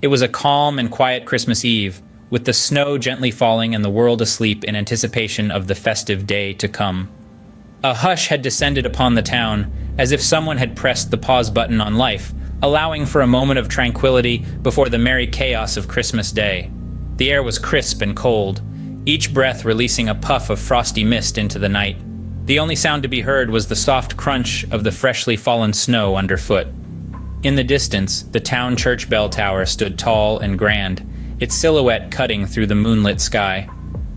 It was a calm and quiet Christmas Eve, with the snow gently falling and the world asleep in anticipation of the festive day to come. A hush had descended upon the town, as if someone had pressed the pause button on life, allowing for a moment of tranquility before the merry chaos of Christmas Day. The air was crisp and cold, each breath releasing a puff of frosty mist into the night. The only sound to be heard was the soft crunch of the freshly fallen snow underfoot. In the distance, the town church bell tower stood tall and grand, its silhouette cutting through the moonlit sky.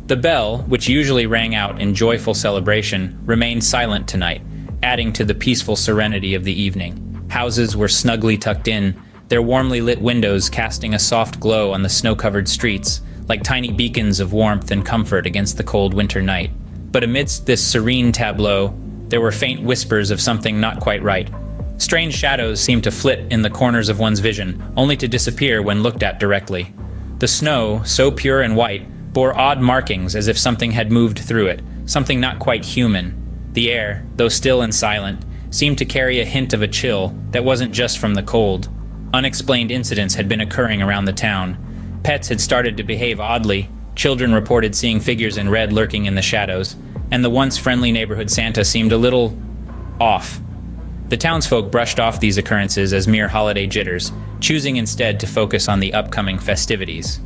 The bell, which usually rang out in joyful celebration, remained silent tonight, adding to the peaceful serenity of the evening. Houses were snugly tucked in, their warmly lit windows casting a soft glow on the snow-covered streets, like tiny beacons of warmth and comfort against the cold winter night. But amidst this serene tableau, there were faint whispers of something not quite right. Strange shadows seemed to flit in the corners of one's vision, only to disappear when looked at directly. The snow, so pure and white, bore odd markings as if something had moved through it, something not quite human. The air, though still and silent, seemed to carry a hint of a chill that wasn't just from the cold. Unexplained incidents had been occurring around the town. Pets had started to behave oddly, children reported seeing figures in red lurking in the shadows, and the once friendly neighborhood Santa seemed a little off. The townsfolk brushed off these occurrences as mere holiday jitters, choosing instead to focus on the upcoming festivities.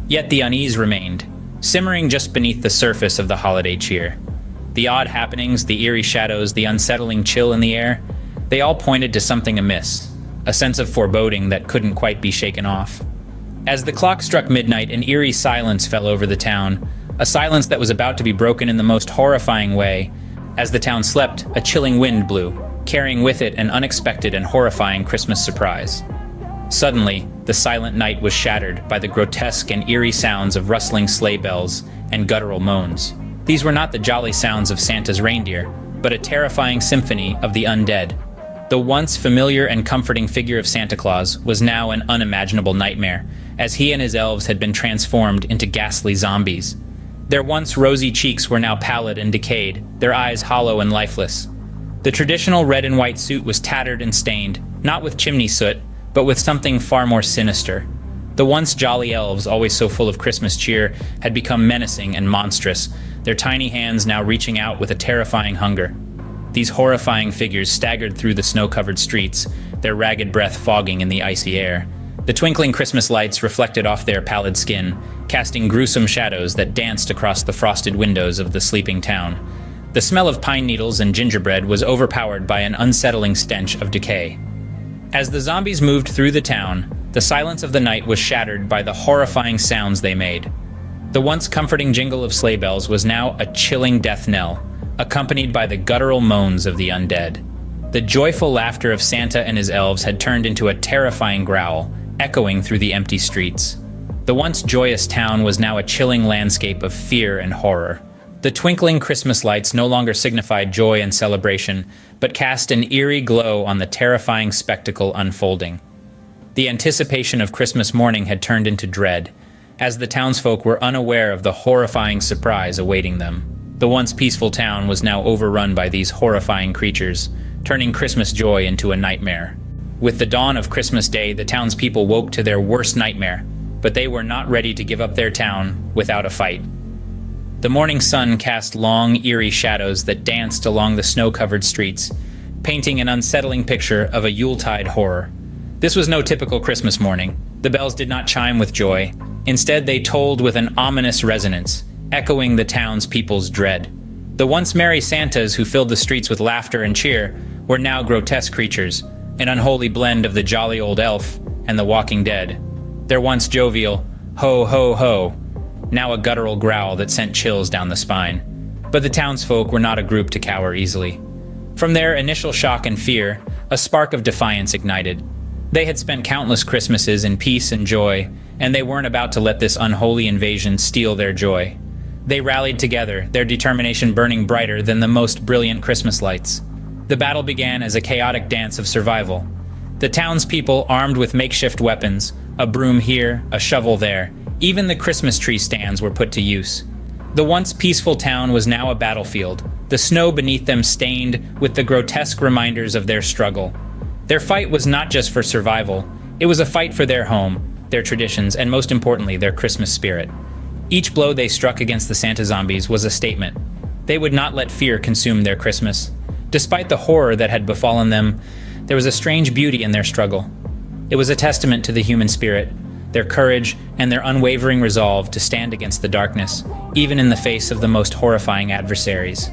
Yet the unease remained, simmering just beneath the surface of the holiday cheer. The odd happenings, the eerie shadows, the unsettling chill in the air, they all pointed to something amiss, a sense of foreboding that couldn't quite be shaken off. As the clock struck midnight, an eerie silence fell over the town, a silence that was about to be broken in the most horrifying way. As the town slept, a chilling wind blew, carrying with it an unexpected and horrifying Christmas surprise. Suddenly, the silent night was shattered by the grotesque and eerie sounds of rustling sleigh bells and guttural moans. These were not the jolly sounds of Santa's reindeer, but a terrifying symphony of the undead. The once familiar and comforting figure of Santa Claus was now an unimaginable nightmare, as he and his elves had been transformed into ghastly zombies. Their once rosy cheeks were now pallid and decayed, their eyes hollow and lifeless. The traditional red and white suit was tattered and stained, not with chimney soot, but with something far more sinister. The once jolly elves, always so full of Christmas cheer, had become menacing and monstrous, their tiny hands now reaching out with a terrifying hunger. These horrifying figures staggered through the snow-covered streets, their ragged breath fogging in the icy air. The twinkling Christmas lights reflected off their pallid skin, casting gruesome shadows that danced across the frosted windows of the sleeping town. The smell of pine needles and gingerbread was overpowered by an unsettling stench of decay. As the zombies moved through the town, the silence of the night was shattered by the horrifying sounds they made. The once comforting jingle of sleigh bells was now a chilling death knell, accompanied by the guttural moans of the undead. The joyful laughter of Santa and his elves had turned into a terrifying growl, echoing through the empty streets. The once joyous town was now a chilling landscape of fear and horror. The twinkling Christmas lights no longer signified joy and celebration, but cast an eerie glow on the terrifying spectacle unfolding. The anticipation of Christmas morning had turned into dread, as the townsfolk were unaware of the horrifying surprise awaiting them. The once peaceful town was now overrun by these horrifying creatures, turning Christmas joy into a nightmare. With the dawn of Christmas Day, the townspeople woke to their worst nightmare, but they were not ready to give up their town without a fight. The morning sun cast long, eerie shadows that danced along the snow-covered streets, painting an unsettling picture of a Yuletide horror. This was no typical Christmas morning. The bells did not chime with joy. Instead, they tolled with an ominous resonance, echoing the townspeople's dread. The once merry Santas who filled the streets with laughter and cheer were now grotesque creatures, an unholy blend of the jolly old elf and the walking dead. Their once jovial, ho ho ho, now a guttural growl that sent chills down the spine. But the townsfolk were not a group to cower easily. From their initial shock and fear, a spark of defiance ignited. They had spent countless Christmases in peace and joy, and they weren't about to let this unholy invasion steal their joy. They rallied together, their determination burning brighter than the most brilliant Christmas lights. The battle began as a chaotic dance of survival. The townspeople, armed with makeshift weapons, a broom here, a shovel there, even the Christmas tree stands were put to use. The once peaceful town was now a battlefield, the snow beneath them stained with the grotesque reminders of their struggle. Their fight was not just for survival, it was a fight for their home, their traditions, and most importantly, their Christmas spirit. Each blow they struck against the Santa zombies was a statement. They would not let fear consume their Christmas. Despite the horror that had befallen them, there was a strange beauty in their struggle. It was a testament to the human spirit, their courage, and their unwavering resolve to stand against the darkness, even in the face of the most horrifying adversaries.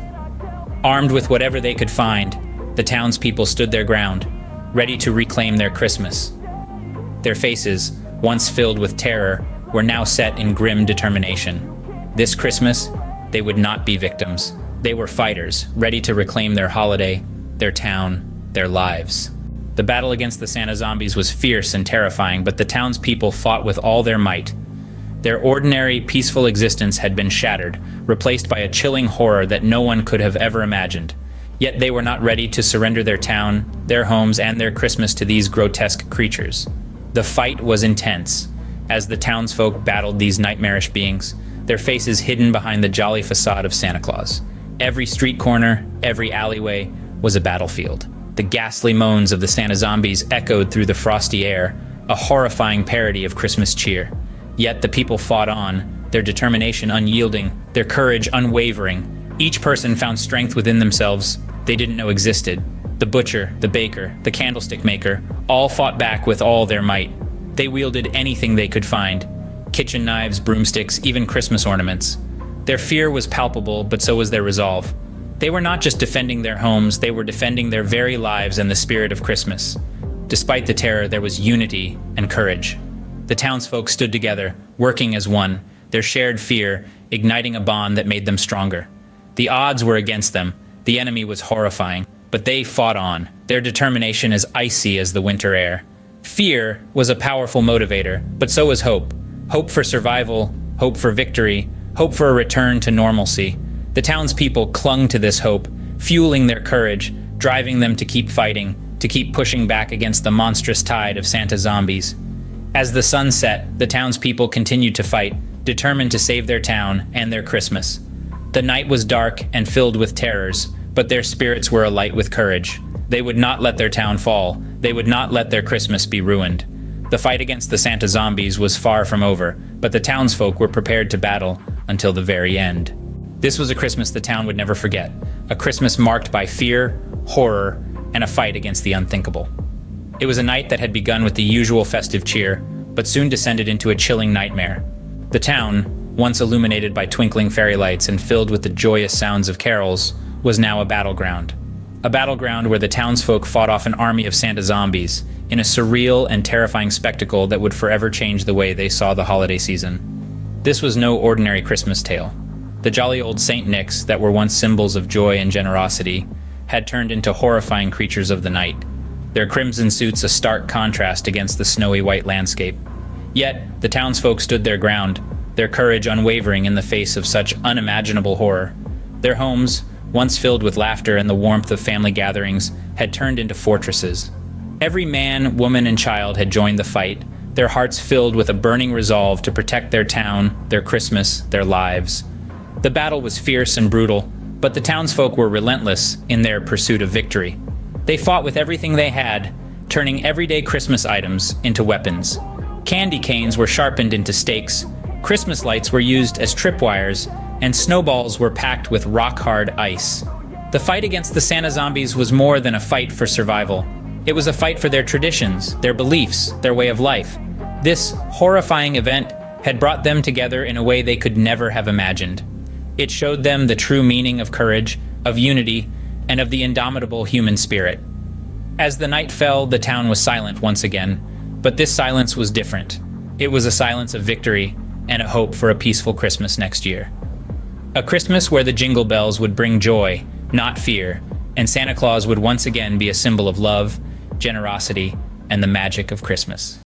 Armed with whatever they could find, the townspeople stood their ground, ready to reclaim their Christmas. Their faces, once filled with terror, were now set in grim determination. This Christmas, they would not be victims. They were fighters, ready to reclaim their holiday, their town, their lives. The battle against the Santa zombies was fierce and terrifying, but the townspeople fought with all their might. Their ordinary, peaceful existence had been shattered, replaced by a chilling horror that no one could have ever imagined. Yet they were not ready to surrender their town, their homes, and their Christmas to these grotesque creatures. The fight was intense. As the townsfolk battled these nightmarish beings, their faces hidden behind the jolly facade of Santa Claus. Every street corner, every alleyway was a battlefield. The ghastly moans of the Santa zombies echoed through the frosty air, a horrifying parody of Christmas cheer. Yet the people fought on, their determination unyielding, their courage unwavering. Each person found strength within themselves they didn't know existed. The butcher, the baker, the candlestick maker, all fought back with all their might. They wielded anything they could find: kitchen knives, broomsticks, even Christmas ornaments. Their fear was palpable, but so was their resolve. They were not just defending their homes, they were defending their very lives and the spirit of Christmas. Despite the terror, there was unity and courage. The townsfolk stood together, working as one, their shared fear igniting a bond that made them stronger. The odds were against them, the enemy was horrifying, but they fought on, their determination as icy as the winter air. Fear was a powerful motivator, but so was hope. Hope for survival, hope for victory, hope for a return to normalcy. The townspeople clung to this hope, fueling their courage, driving them to keep fighting, to keep pushing back against the monstrous tide of Santa zombies. As the sun set, the townspeople continued to fight, determined to save their town and their Christmas. The night was dark and filled with terrors, but their spirits were alight with courage. They would not let their town fall. They would not let their Christmas be ruined. The fight against the Santa zombies was far from over, but the townsfolk were prepared to battle until the very end. This was a Christmas the town would never forget, a Christmas marked by fear, horror, and a fight against the unthinkable. It was a night that had begun with the usual festive cheer, but soon descended into a chilling nightmare. The town, once illuminated by twinkling fairy lights and filled with the joyous sounds of carols, was now a battleground. A battleground where the townsfolk fought off an army of Santa zombies, in a surreal and terrifying spectacle that would forever change the way they saw the holiday season. This was no ordinary Christmas tale. The jolly old Saint Nics that were once symbols of joy and generosity had turned into horrifying creatures of the night, their crimson suits a stark contrast against the snowy white landscape. Yet, the townsfolk stood their ground, their courage unwavering in the face of such unimaginable horror. Their homes, once filled with laughter and the warmth of family gatherings, had turned into fortresses. Every man, woman, and child had joined the fight, their hearts filled with a burning resolve to protect their town, their Christmas, their lives. The battle was fierce and brutal, but the townsfolk were relentless in their pursuit of victory. They fought with everything they had, turning everyday Christmas items into weapons. Candy canes were sharpened into stakes, Christmas lights were used as tripwires, and snowballs were packed with rock-hard ice. The fight against the Santa zombies was more than a fight for survival. It was a fight for their traditions, their beliefs, their way of life. This horrifying event had brought them together in a way they could never have imagined. It showed them the true meaning of courage, of unity, and of the indomitable human spirit. As the night fell, the town was silent once again, but this silence was different. It was a silence of victory and a hope for a peaceful Christmas next year. A Christmas where the jingle bells would bring joy, not fear, and Santa Claus would once again be a symbol of love, generosity, and the magic of Christmas.